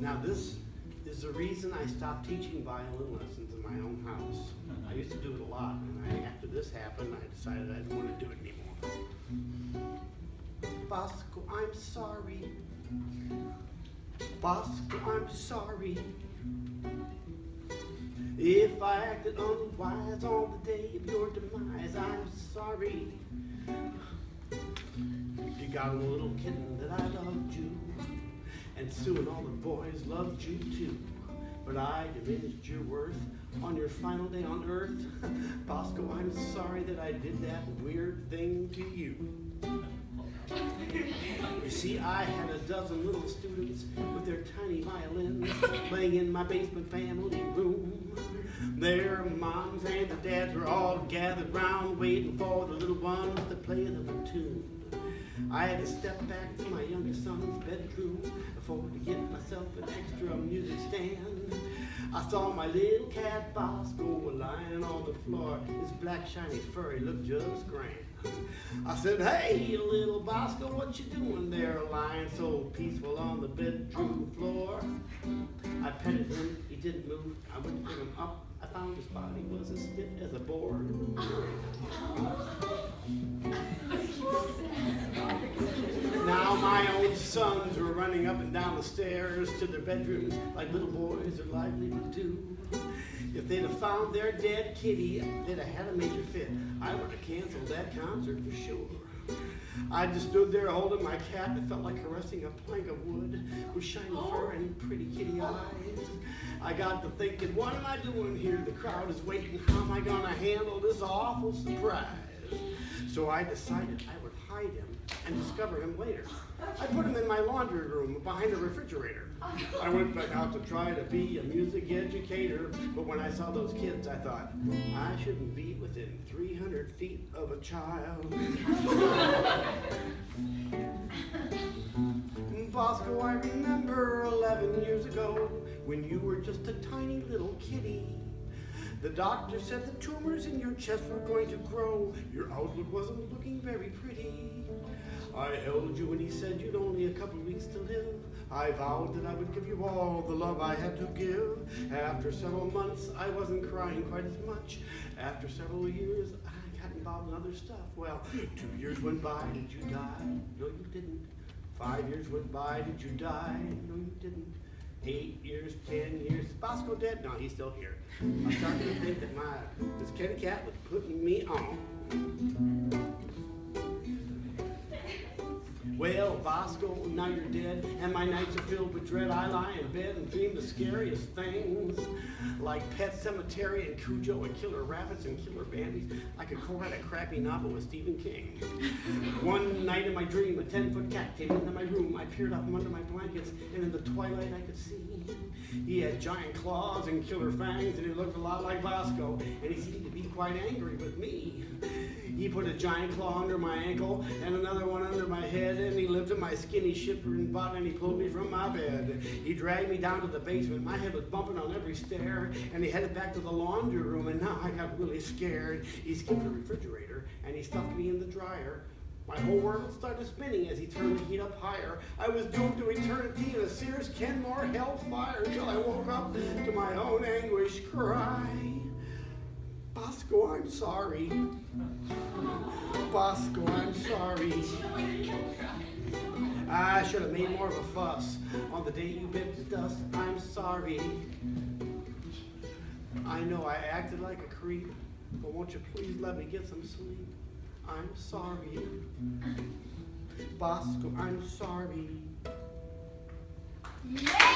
Now this is the reason I stopped teaching violin lessons in my own house. I used to do it a lot, and after this happened, I decided I didn't want to do it anymore. Bosco, I'm sorry. Bosco, I'm sorry. If I acted unwise on the day of your demise, I'm sorry. You got a little kitten that I loved you, and Sue and all the boys loved you too. But I diminished your worth on your final day on earth. Bosco, I'm sorry that I did that weird thing to you. You see, I had a dozen little students with their tiny violins playing in my basement family room. Their moms and their dads were all gathered round waiting for the little ones to play them a tune. I had to step back to my youngest son's bedroom before to get myself an extra music stand. I saw my little cat Bosco lying on the floor. His black shiny fur, he looked just grand. I said, hey, little Bosco, what you doing there lying so peaceful on the bedroom floor? I petted him, he didn't move. I went to pick him up. I found his body was as stiff as a board. Now my own sons were running up and down the stairs to their bedrooms like little boys are likely to do. If they'd have found their dead kitty, they'd have had a major fit. I would have canceled that concert for sure. I just stood there holding my cat and it felt like caressing a plank of wood with shiny fur and pretty kitty eyes. I got to thinking, what am I doing here? The crowd is waiting. How am I going to handle this awful surprise? So I decided I would hide him and discover him later. I put him in my laundry room behind the refrigerator. I went back out to try to be a music educator, but when I saw those kids, I thought, I shouldn't be within 300 feet of a child. Bosco, I remember 11 years ago when you were just a tiny little kitty. The doctor said the tumors in your chest were going to grow. Your outlook wasn't looking very pretty. I held you and he said you'd only a couple weeks to live. I vowed that I would give you all the love I had to give. After several months, I wasn't crying quite as much. After several years, I got involved in other stuff. Well, 2 years went by, did you die? No, you didn't. 5 years went by, did you die? No, you didn't. 8 years, 10 years. Is Bosco dead? No, he's still here. I'm starting to think that this kitty cat was putting me on. Well, Bosco, now you're dead, and my nights are filled with dread. I lie in bed and dream the scariest things, like Pet Cemetery and Cujo and killer rabbits and killer bandies. I could co-write a crappy novel with Stephen King. One night in my dream, a 10-foot cat came into my room. I peered out from under my blankets, and in the twilight I could see. He had giant claws and killer fangs, and he looked a lot like Bosco, and he seemed to be quite angry with me. He put a giant claw under my ankle and another one under my head, and he lifted my skinny shivering butt and he pulled me from my bed. He dragged me down to the basement. My head was bumping on every stair, and he headed back to the laundry room, and now I got really scared. He skipped the refrigerator and he stuffed me in the dryer. My whole world started spinning as he turned the heat up higher. I was doomed to eternity in a Sears Kenmore hellfire until I woke up to my own anguish cry. Bosco, I'm sorry. Bosco, I'm sorry. I should have made more of a fuss on the day you bit the dust. I'm sorry. I know I acted like a creep, but won't you please let me get some sleep? I'm sorry. Bosco, I'm sorry. Yeah!